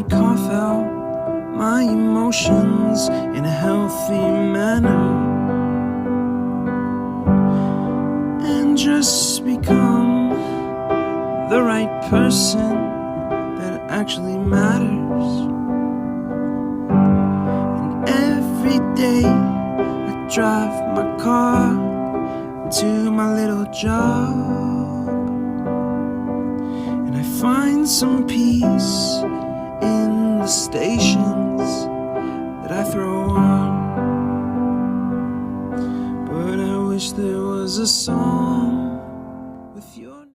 could cough out my emotions in a healthy manner and just become the right person that actually matters. And every day I drive my car to my little job, and I find some peace in the stations that I throw on. But I wish there was a song